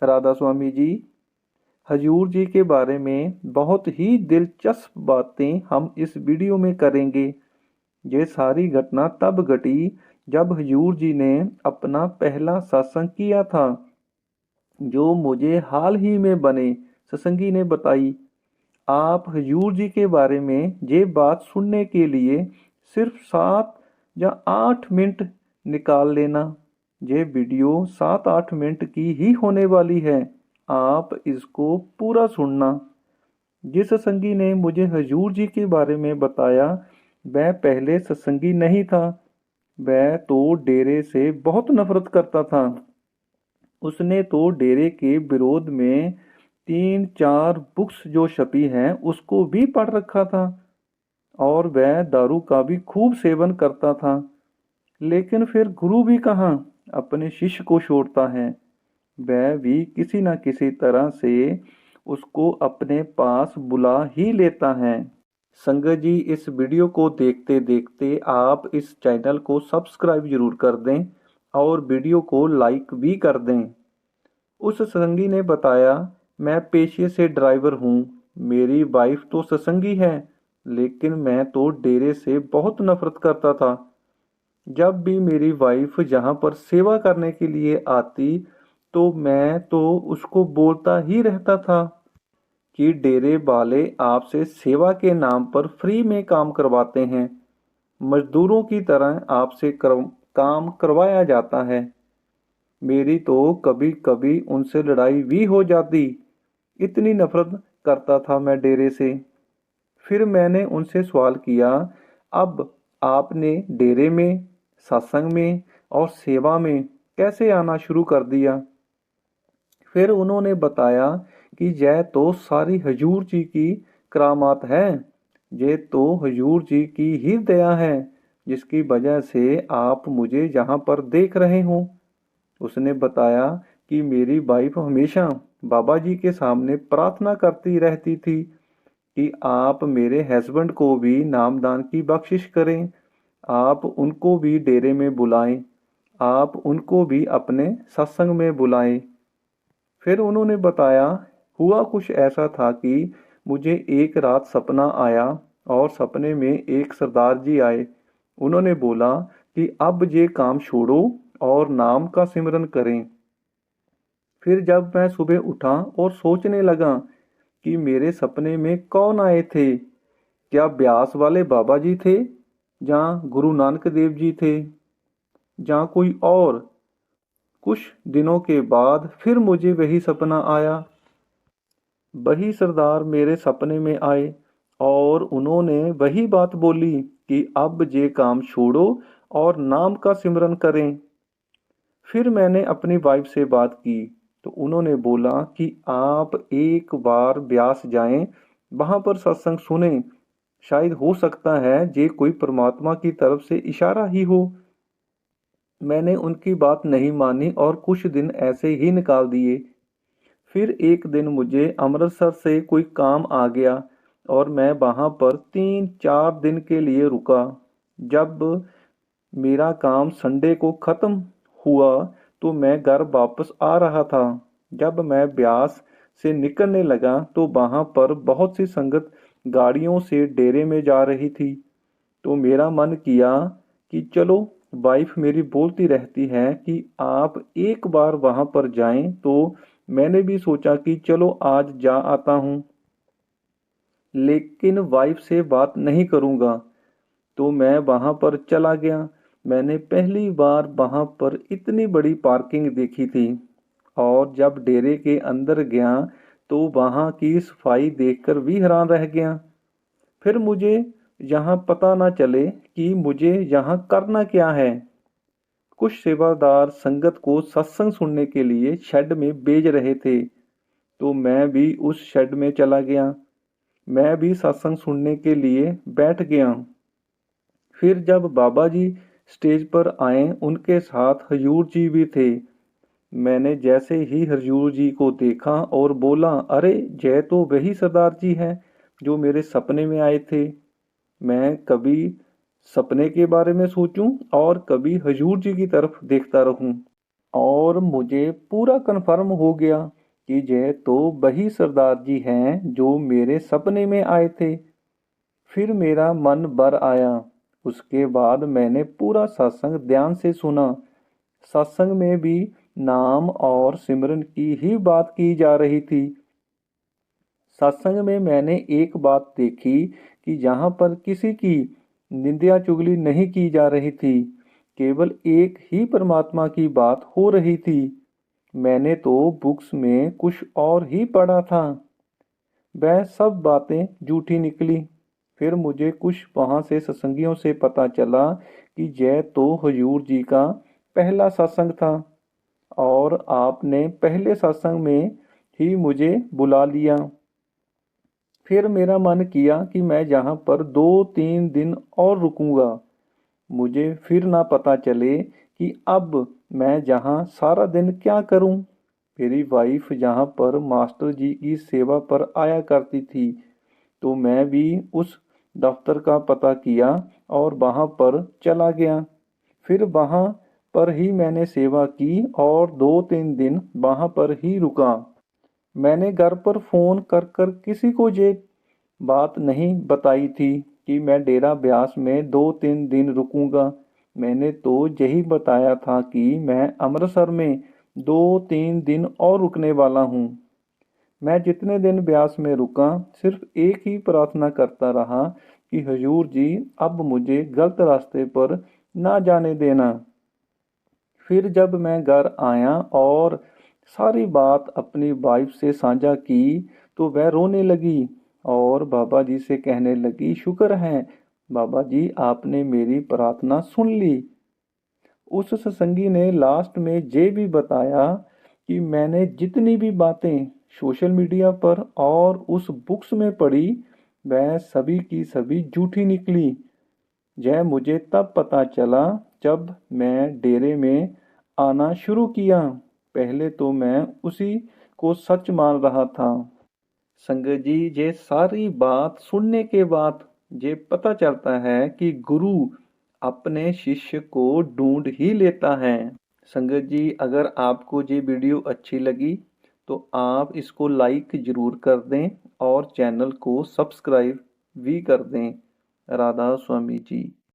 राधा स्वामी जी, हजूर जी के बारे में बहुत ही दिलचस्प बातें हम इस वीडियो में करेंगे। ये सारी घटना तब घटी जब हजूर जी ने अपना पहला सत्संग किया था, जो मुझे हाल ही में बने सत्संगी ने बताई। आप हजूर जी के बारे में ये बात सुनने के लिए सिर्फ 7 या 8 मिनट निकाल लेना। ये वीडियो 7-8 मिनट की ही होने वाली है। आप इसको पूरा सुनना। जिस सत्संगी ने मुझे हजूर जी के बारे में बताया, वह पहले सत्संगी नहीं था। वह तो डेरे से बहुत नफरत करता था। उसने तो डेरे के विरोध में 3-4 बुक्स जो छपी हैं उसको भी पढ़ रखा था। और वह दारू का भी खूब सेवन करता था। लेकिन फिर गुरु भी कहाँ अपने शिष्य को छोड़ता है। वह भी किसी न किसी तरह से उसको अपने पास बुला ही लेता है। संगत जी, इस वीडियो को देखते देखते आप इस चैनल को सब्सक्राइब जरूर कर दें और वीडियो को लाइक भी कर दें। उस सत्संगी ने बताया, मैं पेशे से ड्राइवर हूँ। मेरी वाइफ तो सत्संगी है, लेकिन मैं तो डेरे से बहुत नफरत करता था। जब भी मेरी वाइफ जहाँ पर सेवा करने के लिए आती, तो मैं तो उसको बोलता ही रहता था कि डेरे वाले आपसे सेवा के नाम पर फ्री में काम करवाते हैं। मजदूरों की तरह आपसे काम करवाया जाता है। मेरी तो कभी कभी उनसे लड़ाई भी हो जाती। इतनी नफरत करता था मैं डेरे से। फिर मैंने उनसे सवाल किया, अब आपने डेरे में, सत्संग में और सेवा में कैसे आना शुरू कर दिया? फिर उन्होंने बताया कि यह तो सारी हजूर जी की करामात है। ये तो हजूर जी की ही दया है, जिसकी वजह से आप मुझे यहाँ पर देख रहे हो। उसने बताया कि मेरी वाइफ हमेशा बाबा जी के सामने प्रार्थना करती रहती थी कि आप मेरे हस्बैंड को भी नामदान की बख्शिश करें, आप उनको भी डेरे में बुलाएं, आप उनको भी अपने सत्संग में बुलाएं। फिर उन्होंने बताया, हुआ कुछ ऐसा था कि मुझे एक रात सपना आया और सपने में एक सरदार जी आए। उन्होंने बोला कि अब ये काम छोड़ो और नाम का सिमरन करें। फिर जब मैं सुबह उठा और सोचने लगा कि मेरे सपने में कौन आए थे, क्या ब्यास वाले बाबा जी थे, जहाँ गुरु नानक देव जी थे, जहाँ कोई और। कुछ दिनों के बाद फिर मुझे वही सपना आया। वही सरदार मेरे सपने में आए और उन्होंने वही बात बोली कि अब ये काम छोड़ो और नाम का सिमरन करें। फिर मैंने अपनी वाइफ से बात की, तो उन्होंने बोला कि आप एक बार ब्यास जाएं, वहां पर सत्संग सुने। शायद हो सकता है ये कोई परमात्मा की तरफ से इशारा ही हो। मैंने उनकी बात नहीं मानी और कुछ दिन ऐसे ही निकाल दिए। फिर एक दिन मुझे अमृतसर से कोई काम आ गया और मैं वहां पर 3-4 दिन के लिए रुका। जब मेरा काम संडे को खत्म हुआ तो मैं घर वापस आ रहा था। जब मैं ब्यास से निकलने लगा तो वहां पर बहुत सी संगत गाड़ियों से डेरे में जा रही थी। तो मेरा मन किया कि चलो, वाइफ मेरी बोलती रहती है कि आप एक बार वहां पर जाएं, तो मैंने भी सोचा कि चलो आज जा आता हूं। लेकिन वाइफ से बात नहीं करूंगा, तो मैं वहां पर चला गया। मैंने पहली बार वहां पर इतनी बड़ी पार्किंग देखी थी। और जब डेरे के अंदर गया तो वहां की सफाई देखकर भी हैरान रह गया। फिर मुझे यहाँ पता ना चले कि मुझे यहाँ करना क्या है। कुछ सेवादार संगत को सत्संग सुनने के लिए शेड में भेज रहे थे, तो मैं भी उस शेड में चला गया। मैं भी सत्संग सुनने के लिए बैठ गया। फिर जब बाबा जी स्टेज पर आए, उनके साथ हजूर जी भी थे। मैंने जैसे ही हजूर जी को देखा और बोला, अरे जय तो वही सरदार जी हैं जो मेरे सपने में आए थे। मैं कभी सपने के बारे में सोचूं और कभी हजूर जी की तरफ देखता रहूं। और मुझे पूरा कन्फर्म हो गया कि ये तो वही सरदार जी हैं जो मेरे सपने में आए थे। फिर मेरा मन भर आया। उसके बाद मैंने पूरा सत्संग ध्यान से सुना। सत्संग में भी नाम और सिमरन की ही बात की जा रही थी। सत्संग में मैंने एक बात देखी कि जहाँ पर किसी की निंदा चुगली नहीं की जा रही थी, केवल एक ही परमात्मा की बात हो रही थी। मैंने तो बुक्स में कुछ और ही पढ़ा था। वह सब बातें झूठी निकली। फिर मुझे कुछ वहाँ से सत्संगियों से पता चला कि यह तो हजूर जी का पहला सत्संग था और आपने पहले सत्संग में ही मुझे बुला लिया। फिर मेरा मन किया कि मैं यहाँ पर 2-3 दिन और रुकूंगा। मुझे फिर ना पता चले कि अब मैं जहाँ सारा दिन क्या करूं। मेरी वाइफ जहाँ पर मास्टर जी की सेवा पर आया करती थी, तो मैं भी उस दफ्तर का पता किया और वहाँ पर चला गया। फिर वहाँ पर ही मैंने सेवा की और 2-3 दिन वहाँ पर ही रुका। मैंने घर पर फोन कर कर किसी को ये बात नहीं बताई थी कि मैं डेरा ब्यास में 2-3 दिन रुकूंगा। मैंने तो यही बताया था कि मैं अमृतसर में 2-3 दिन और रुकने वाला हूँ। मैं जितने दिन ब्यास में रुका सिर्फ एक ही प्रार्थना करता रहा कि हजूर जी अब मुझे गलत रास्ते पर ना जाने देना। फिर जब मैं घर आया और सारी बात अपनी वाइफ से साझा की तो वह रोने लगी और बाबा जी से कहने लगी, शुक्र है बाबा जी आपने मेरी प्रार्थना सुन ली। उस सत्संगी ने लास्ट में ये भी बताया कि मैंने जितनी भी बातें सोशल मीडिया पर और उस बुक्स में पढ़ी वह सभी की सभी झूठी निकली। यह मुझे तब पता चला जब मैं डेरे में आना शुरू किया। पहले तो मैं उसी को सच मान रहा था। संगत जी, ये सारी बात सुनने के बाद ये पता चलता है कि गुरु अपने शिष्य को ढूंढ ही लेता है। संगत जी, अगर आपको ये वीडियो अच्छी लगी तो आप इसको लाइक ज़रूर कर दें और चैनल को सब्सक्राइब भी कर दें। राधा स्वामी जी।